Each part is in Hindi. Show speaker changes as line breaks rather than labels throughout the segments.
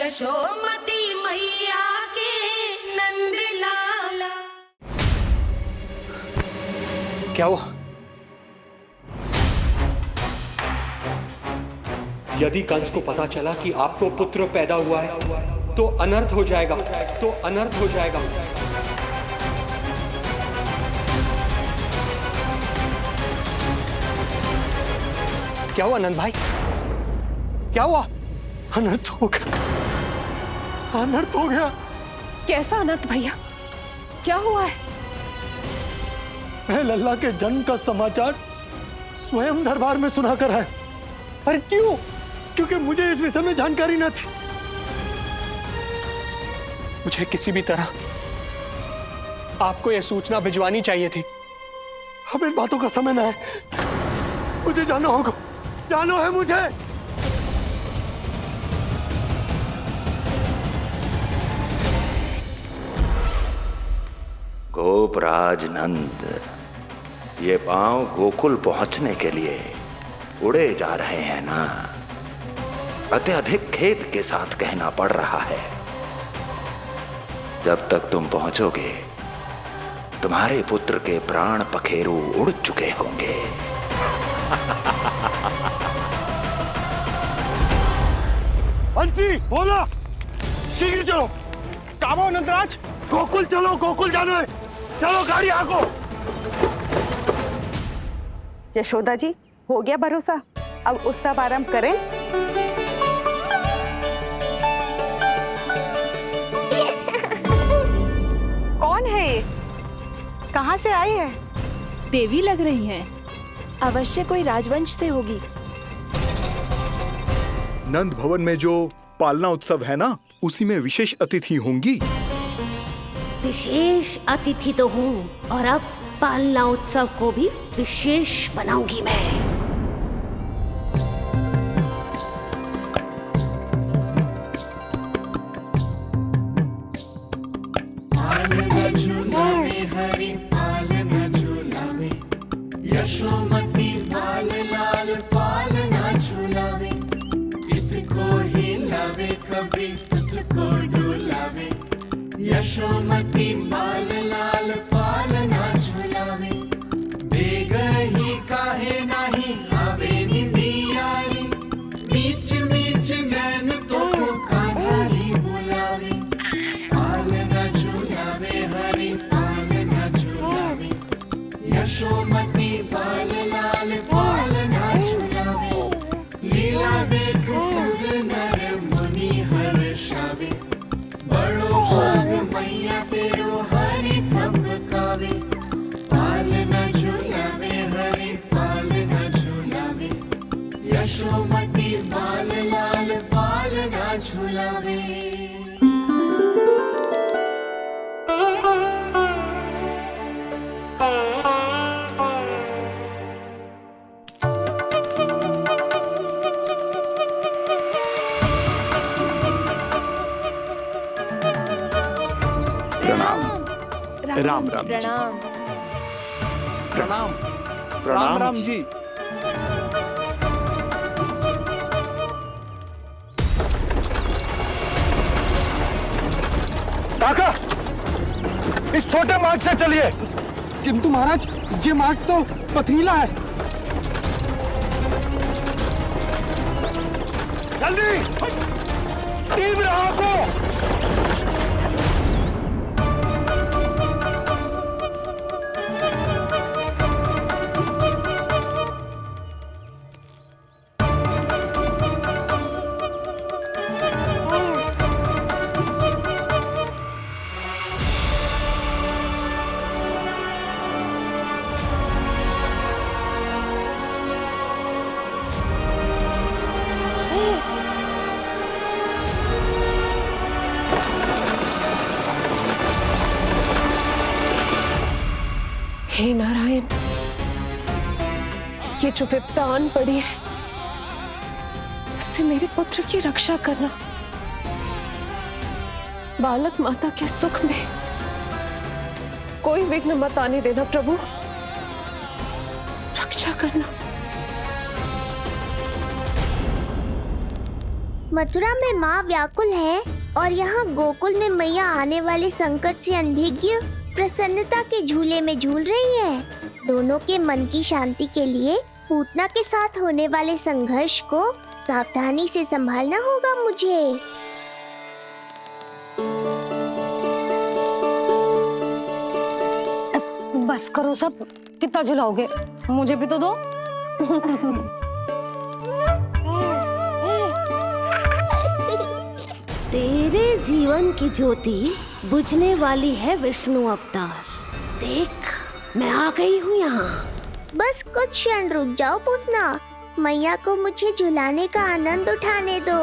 यशोमती मैया के नंद लाला।
क्या हुआ? यदि कंस को पता चला कि आपको पुत्र पैदा हुआ है तो अनर्थ हो जाएगा, तो अनर्थ हो जाएगा। क्या हुआ नंद भाई? क्या हुआ?
अनर्थ हो गया, अनर्थ हो गया।
कैसा अनर्थ भैया? क्या हुआ है?
मैं लल्ला के जन्म का समाचार स्वयं दरबार में सुनाकर आया।
पर क्यों?
क्योंकि मुझे इस विषय में जानकारी न थी।
मुझे किसी भी तरह आपको यह सूचना भिजवानी चाहिए थी।
अब इन बातों का समय न है, मुझे जाना होगा, जानो है मुझे।
गोपराज नंद, ये पांव गोकुल पहुंचने के लिए उड़े जा रहे हैं ना। अत्यधिक खेद के साथ कहना पड़ रहा है, जब तक तुम पहुंचोगे तुम्हारे पुत्र के प्राण पखेरु उड़ चुके होंगे।
बंसी बोला, शीघ्र चलो। काबो नंदराज, गोकुल चलो, गोकुल जानो है। चलो गाड़ी आगो।
यशोदा जी, हो गया भरोसा, अब उत्सव आरंभ करें।
कौन है ये? कहाँ से आई है?
देवी लग रही हैं। अवश्य कोई राजवंश से होगी।
नंद भवन में जो पालना उत्सव है ना, उसी में विशेष अतिथि होंगी।
विशेष अतिथि तो हूँ, और अब पालना उत्सव को भी विशेष बनाऊंगी मैं।
पालना झूलावे हरि पालना झूलावे, यशोमती लाल लाल पालना झूलावे। इतको हिलावे कभी तुझको डुलावे, यशोमती लाल लाल पालना झूलावे। बेग ही काहे नाही आवे निदियारी, मीच मीच नैन तो कान्हारी बुलावे। पालना झूलावे हरि पालना झूलावे, यशोमती लाल लाल पालना झूलावे। लीला देख सुर नर मुनि हर्षावे, बड़ो भाग मैया तेरो हरि थपकावे। पालना झूलावे हरि पालना झूलावे, यशोमती लाल लाल पालना झूलावे।
राम राम जी।
प्रणाम।
प्रणाम।
राम
राम जी।
काका, इस छोटे मार्ग से चलिए। किंतु महाराज, ये मार्ग तो पथरीला है। जल्दी तीव्र आंखों।
हे नारायण, ये जो विपदा आन पड़ी है, उससे मेरे पुत्र की रक्षा करना। बालक माता के सुख में कोई विघ्न मत आने देना प्रभु, रक्षा करना।
मथुरा में माँ व्याकुल है और यहाँ गोकुल में मैया आने वाले संकट से अनभिज्ञ प्रसन्नता के झूले में झूल रही है। दोनों के मन की शांति के लिए पूतना के साथ होने वाले संघर्ष को सावधानी से संभालना होगा मुझे।
बस करो सब, कितना झुलाओगे, मुझे भी तो दो।
तेरे जीवन की ज्योति बुझने वाली है विष्णु अवतार। देख, मैं आ गई हूँ यहाँ।
बस कुछ क्षण रुक जाओ पूतना, मैया को मुझे झुलाने का आनंद उठाने दो।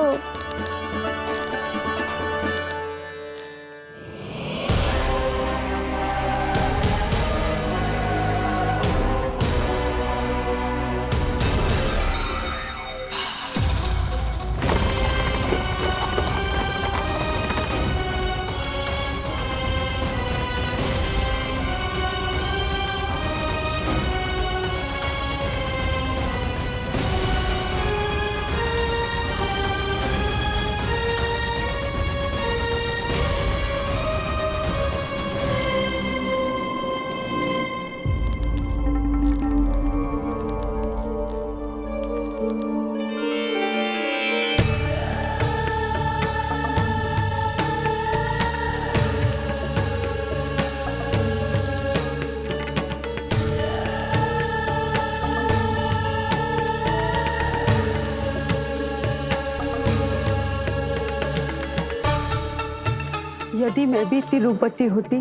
यदि मैं भी इतनी रूपवती होती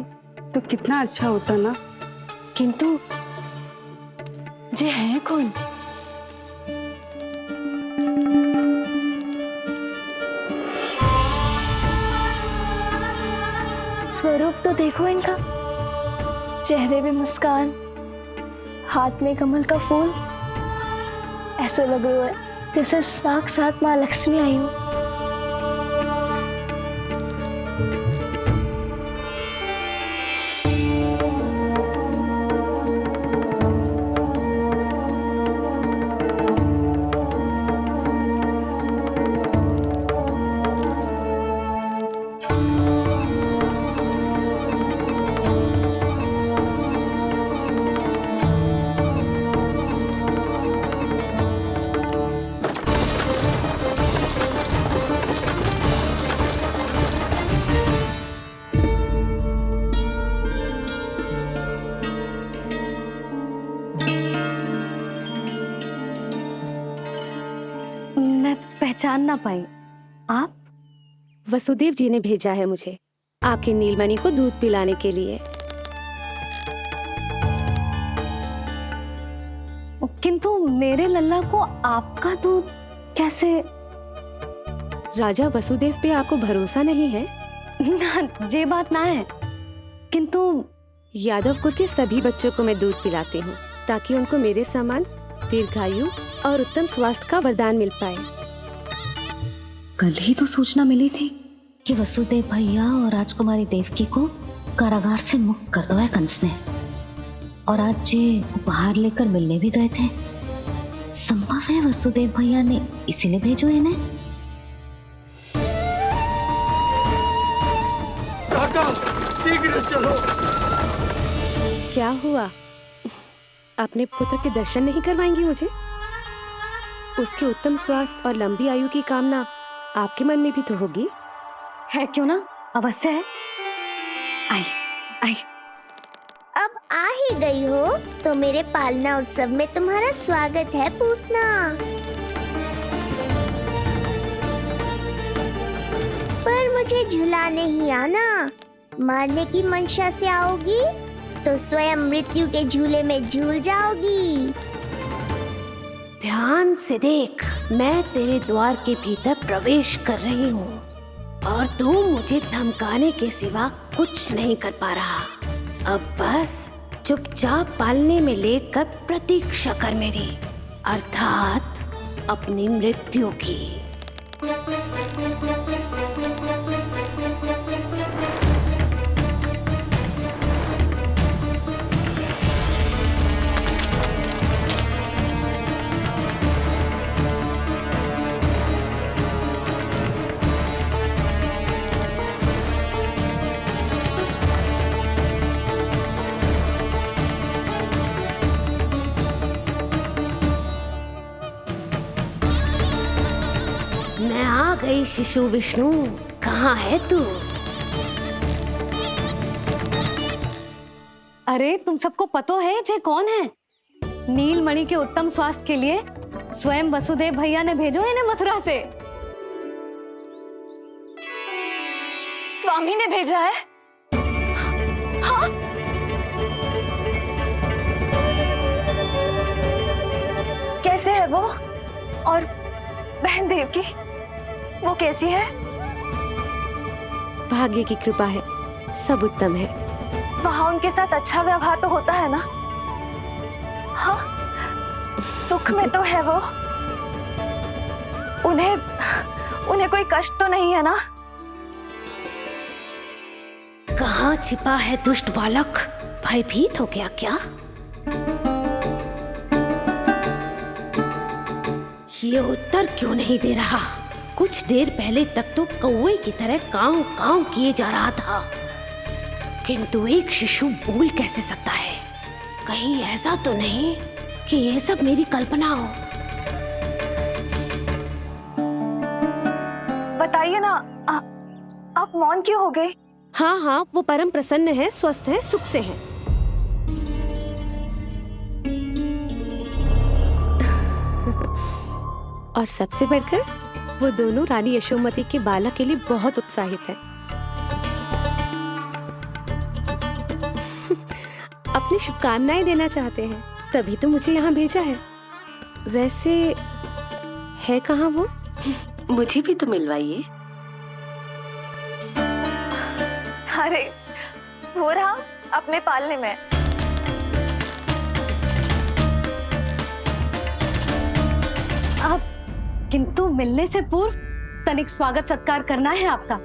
तो कितना अच्छा होता ना।
किंतु जे है कौन?
स्वरूप तो देखो इनका, चेहरे पे मुस्कान, हाथ में कमल का फूल। ऐसा लग रहा है जैसे साक्षात माँ लक्ष्मी आई हो।
पहचान ना पाई। आप?
वसुदेव जी ने भेजा है मुझे आपकी नीलमणि को दूध पिलाने के लिए।
किंतु मेरे लल्ला को आपका दूध कैसे?
राजा वसुदेव पे आपको भरोसा नहीं है
ना, ये बात ना है। किंतु
यादव कुल के सभी बच्चों को मैं दूध पिलाती हूँ ताकि उनको मेरे समान दीर्घायु और उत्तम स्वास्थ्य का वरदान मिल पाए।
कल ही तो सूचना मिली थी कि वसुदेव भैया और राजकुमारी देवकी को कारागार से मुक्त कर दो है कंस ने, और आज ये उपहार लेकर मिलने भी गए थे। संभव है वसुदेव भैया ने इसीलिए भेजो इन्हें।
काका, शीघ्र चलो।
क्या हुआ? अपने पुत्र के दर्शन नहीं करवाएंगी मुझे? उसके उत्तम स्वास्थ्य और लंबी आयु की कामना आपके मन में भी तो होगी।
है क्यों ना, अवश्य है। आई आई।
अब आ ही गई हो तो मेरे पालना उत्सव में तुम्हारा स्वागत है पूतना। पर मुझे झुलाने ही आना, मारने की मंशा से आओगी तो स्वयं मृत्यु के झूले में झूल जाओगी।
ध्यान से देख, मैं तेरे द्वार के भीतर प्रवेश कर रही हूँ और तू मुझे धमकाने के सिवा कुछ नहीं कर पा रहा। अब बस चुपचाप पालने में लेटकर प्रतीक्षा कर मेरी, अर्थात अपनी मृत्यु की। प्यारे शिशु विष्णु, कहाँ है तू?
अरे तुम सबको पतो है जे कौन है? नीलमणि के उत्तम स्वास्थ्य के लिए स्वयं वसुदेव भैया ने भेजो इन्हें मथुरा से।
स्वामी ने भेजा है? हाँ? कैसे है वो? और बहन देवकी, वो कैसी है?
भाग्य की कृपा है, सब उत्तम है।
वहाँ उनके साथ अच्छा व्यवहार तो होता है ना? हाँ, सुख में तो है वो। उन्हें कोई कष्ट तो नहीं है ना?
कहाँ छिपा है दुष्ट बालक? भयभीत हो गया क्या? ये उत्तर क्यों नहीं दे रहा? कुछ देर पहले तक तो कौवे की तरह कांव कांव किए जा रहा था, किंतु एक शिशु बोल कैसे सकता है? कहीं ऐसा तो नहीं कि ये सब मेरी कल्पना हो?
बताइए ना, आप मौन क्यों हो गए?
हाँ हाँ, वो परम प्रसन्न है, स्वस्थ है, सुख से है। और सबसे बढ़कर वो दोनों रानी यशोमती के बालक के लिए बहुत उत्साहित है। अपनी शुभकामनाएं देना चाहते हैं, तभी तो मुझे यहाँ भेजा है। वैसे है कहाँ वो?
मुझे भी तो मिलवाइए।
अरे वो रहा अपने पालने में।
आप किंतु मिलने से पूर्व तनिक स्वागत सत्कार करना है आपका।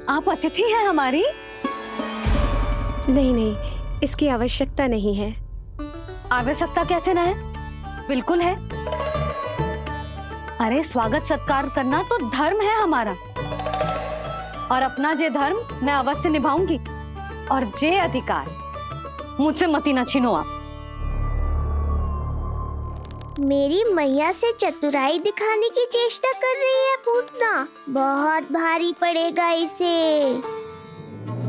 आप अतिथि हैं हमारी।
नहीं नहीं, इसकी आवश्यकता नहीं है।
आवश्यकता कैसे ना है? बिल्कुल है। अरे स्वागत सत्कार करना तो धर्म है हमारा, और अपना जे धर्म मैं अवश्य निभाऊंगी, और जे अधिकार मुझसे मती न छीनो आप।
मेरी मैया से चतुराई दिखाने की चेष्टा कर रही है पूतना। बहुत भारी पड़ेगा इसे।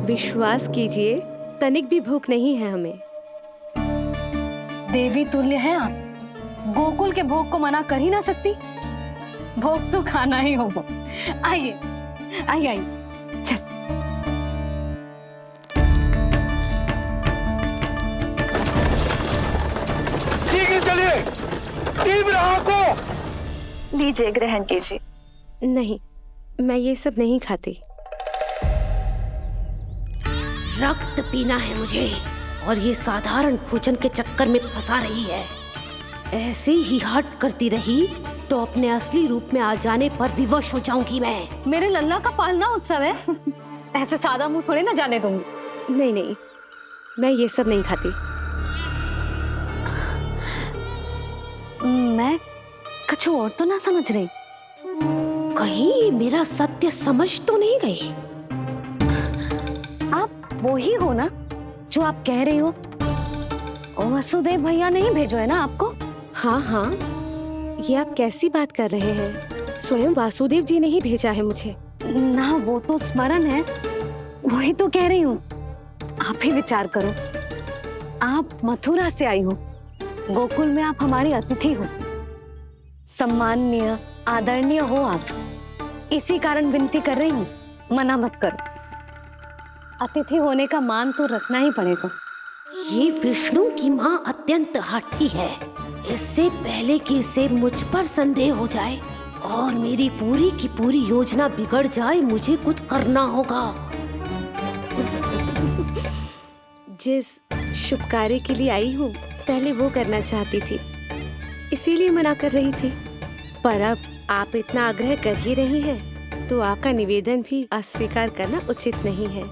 विश्वास कीजिए, तनिक भी भूख नहीं है हमें।
देवी तुल्य है आप, गोकुल के भोग को मना कर ही ना सकती। भोग तो खाना ही होगा। आइए आइए आइए, चल।
शीघ्र चलिए, तीव्र आंखों।
लीजिए, ग्रहण कीजिए।
नहीं, मैं ये सब नहीं खाती। रक्त पीना है मुझे, और ये साधारण भोजन के चक्कर में फंसा रही है। ऐसे ही हट करती रही तो अपने असली रूप में आ जाने पर विवश हो जाऊंगी मैं।
मेरे लल्ला का पालना उत्सव है, ऐसे सादा मुंह थोड़े ना जाने दूंगी।
नहीं नहीं, मैं ये सब नहीं खाती।
मैं कुछ और तो ना समझ रही।
कहीं ये मेरा सत्य समझ तो नहीं गई?
आप वो ही हो ना जो आप कह रही हो? वसुदेव भैया ने ही भेजो है ना आपको?
हाँ हाँ, ये आप कैसी बात कर रहे हैं? स्वयं वासुदेव जी ने ही भेजा है मुझे।
ना, वो तो स्मरण है, वही तो कह रही हूँ। आप ही विचार करो, आप मथुरा से आई हो, गोकुल में आप हमारी अतिथि हो, सम्माननीय आदरणीय हो आप। इसी कारण विनती कर रही हूँ, मना मत करो। अतिथि होने का मान तो रखना ही पड़ेगा।
ये विष्णु की माँ अत्यंत हठी है। इससे पहले कि इसे मुझ पर संदेह हो जाए और मेरी पूरी की पूरी योजना बिगड़ जाए, मुझे कुछ करना होगा। जिस शुभ कार्य के लिए आई हूँ, पहले वो करना चाहती थी, इसीलिए मना कर रही थी। पर अब आप इतना आग्रह कर ही रही हैं, तो आपका निवेदन भी अस्वीकार करना उचित नहीं है।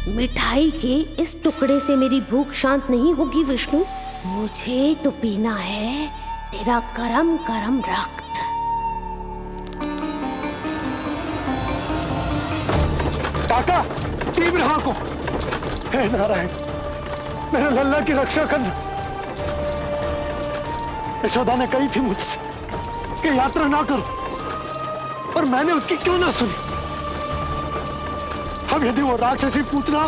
मिठाई के इस टुकड़े से मेरी भूख शांत नहीं होगी विष्णु। मुझे तो पीना है तेरा करम करम रक्त।
काका, तीव्र हाँ को। हे नारायण, मेरे लल्ला की रक्षा कर। यशोदा ने कही थी मुझसे कि यात्रा ना करो, और मैंने उसकी क्यों ना सुनी। अब यदि वो राक्षसी पूतना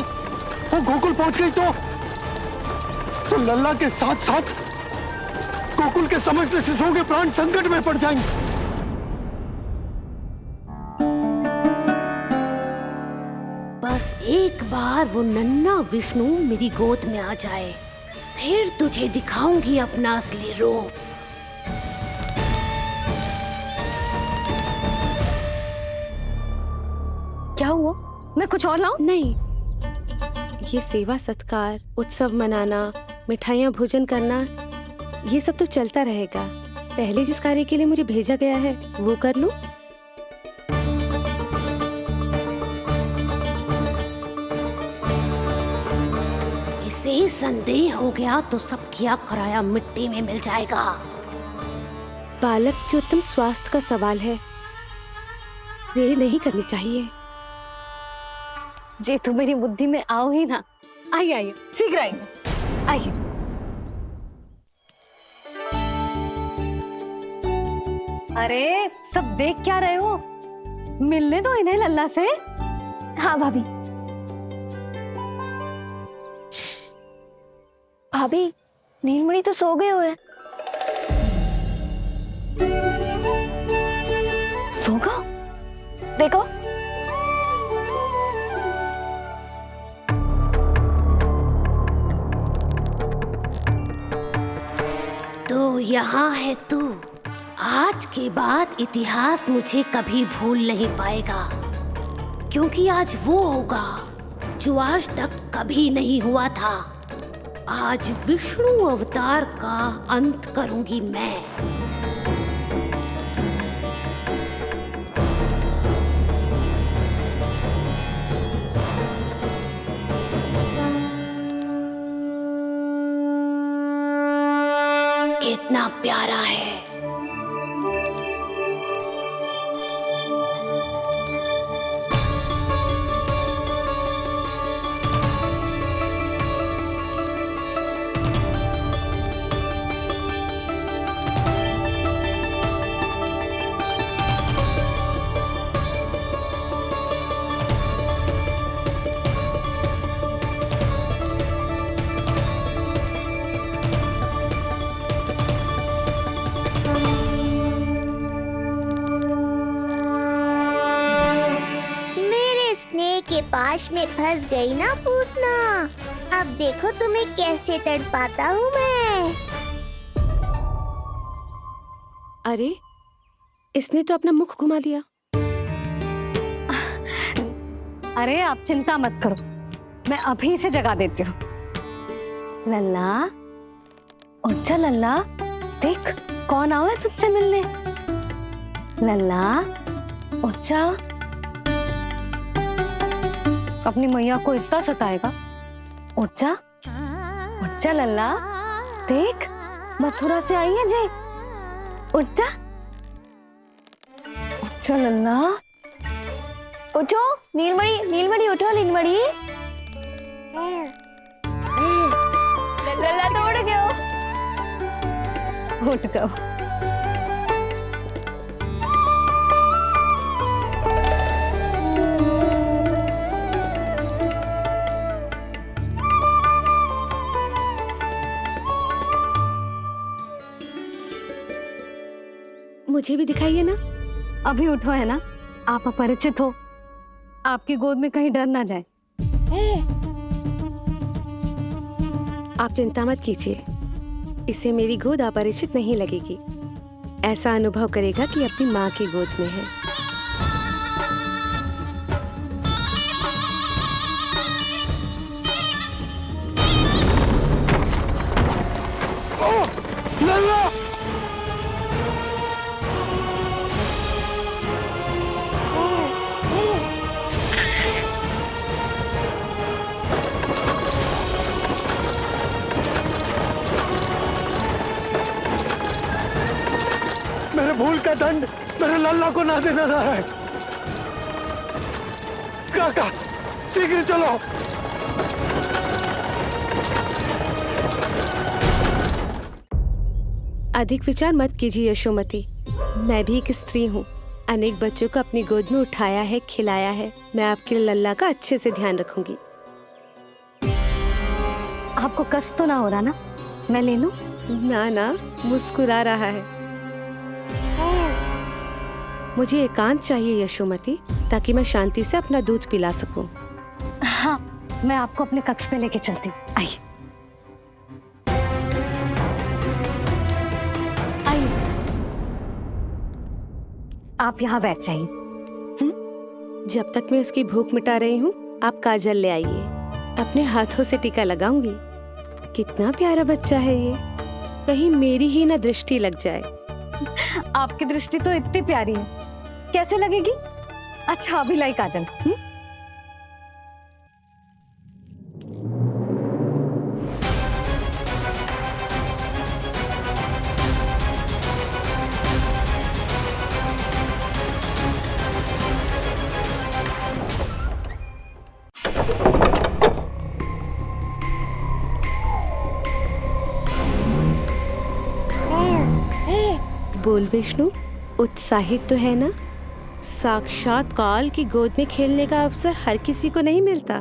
वो गोकुल पहुंच गई तो लल्ला के साथ साथ गोकुल के समस्त शिशुओं के प्राण संकट में पड़ जाएंगे।
बस एक बार वो नन्हा विष्णु मेरी गोद में आ जाए, फिर तुझे दिखाऊंगी अपना असली रूप।
क्या हुआ? मैं कुछ और लाऊं?
नहीं, ये सेवा सत्कार, उत्सव मनाना, मिठाइयाँ भोजन करना, ये सब तो चलता रहेगा। पहले जिस कार्य के लिए मुझे भेजा गया है वो कर लूं। इसे संदेह हो गया तो सब किया कराया मिट्टी में मिल जाएगा। बालक के उत्तम स्वास्थ्य का सवाल है, देरी नहीं करनी चाहिए।
जे तो मेरी बुद्धि में आओ ही ना। आइए आइए, शीघ्र आइए, आइए। अरे सब देख क्या रहे हो? मिलने दो इन्हें लल्ला से।
हाँ भाभी। भाभी, नीलमणि तो सो गए हुए।
सो गया?
देखो।
तो यहाँ है तू। आज के बाद इतिहास मुझे कभी भूल नहीं पाएगा, क्योंकि आज वो होगा जो आज तक कभी नहीं हुआ था। आज विष्णु अवतार का अंत करूंगी मैं। कितना प्यारा है।
के पास में फंस गई ना पूतना। अब देखो तुम्हें कैसे तड़पाता हूँ मैं।
अरे, इसने तो अपना मुख घुमा लिया।
अरे आप चिंता मत करो, मैं अभी इसे जगा देती हूँ। लल्ला, उठ जा लल्ला, देख कौन आया है तुझसे मिलने। लल्ला, उठ जा। अपनी मैया को इतना सताएगा? उठ जा लल्ला, देख मथुरा से आई है जय। उठ जा लल्ला।
उठो नीलमणि, नीलमणि उठो नीलमणि। लल्ला तो उठ गयो।
उठ गयो।
मुझे भी दिखाइए ना।
अभी उठो है ना, आप अपरिचित हो, आपकी गोद में कहीं डर ना जाए।
आप चिंता मत कीजिए, इसे मेरी गोद अपरिचित नहीं लगेगी। ऐसा अनुभव करेगा कि अपनी माँ की गोद में है।
मेरे भूल का दंड मेरे लल्ला को ना देना रहा है। काका, शीघ्र चलो।
अधिक विचार मत कीजिए यशोमती। मैं भी एक स्त्री हूँ, अनेक बच्चों को अपनी गोद में उठाया है, खिलाया है। मैं आपके लल्ला का अच्छे से ध्यान रखूंगी।
आपको कष्ट तो ना हो रहा ना? मैं ले लूं?
ना ना, मुस्कुरा रहा है। मुझे एकांत चाहिए यशोमती, ताकि मैं शांति से अपना दूध पिला सकूं।
हाँ, मैं आपको अपने कक्ष में लेके चलती हूँ। आइए आइए, आप यहाँ बैठ जाइए।
जब तक मैं उसकी भूख मिटा रही हूँ, आप काजल ले आइए। अपने हाथों से टीका लगाऊंगी। कितना प्यारा बच्चा है ये, कहीं मेरी ही ना दृष्टि लग जाए।
आपकी दृष्टि तो इतनी प्यारी है, कैसे लगेगी? अच्छा अभी लाई काजल।
बोल विष्णु, उत्साहित तो है ना? साक्षात काल की गोद में खेलने का अवसर हर किसी को नहीं मिलता।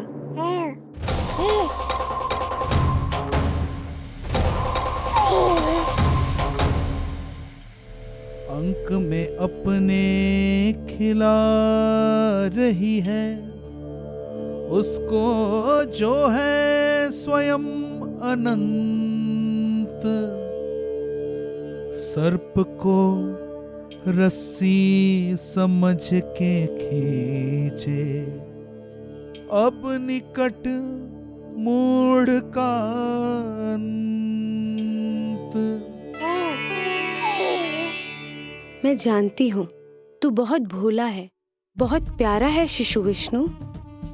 अंक में अपने खिला रही है, उसको जो है स्वयं अनंत। सर्प को रस्सी समझ के खींचे, अब निकट मूढ़ का अंत।
मैं जानती हूँ तू बहुत भोला है, बहुत प्यारा है शिशु विष्णु,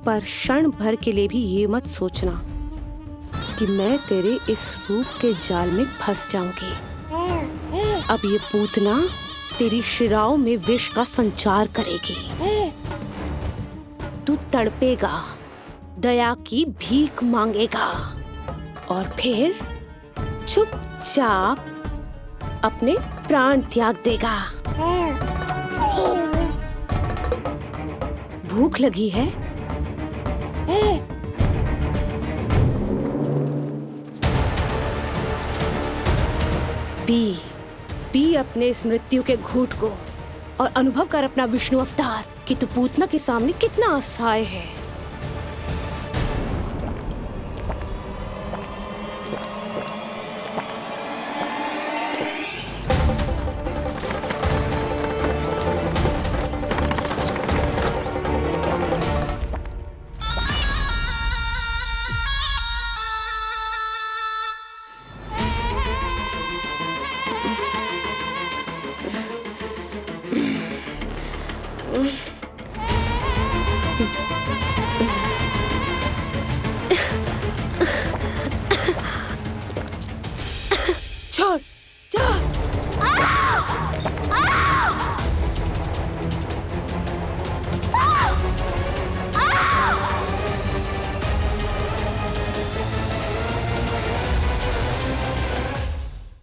पर क्षण भर के लिए भी ये मत सोचना कि मैं तेरे इस रूप के जाल में फंस जाऊंगी। अब ये पूतना तेरी शिराओं में विष का संचार करेगी। तू तड़पेगा, दया की भीख मांगेगा और फिर चुपचाप अपने प्राण त्याग देगा। भूख लगी है? पी अपने इस मृत्यु के घूंट को और अनुभव कर अपना विष्णु अवतार कि तू पूतना के सामने कितना असहाय है। छोड़, छोड़।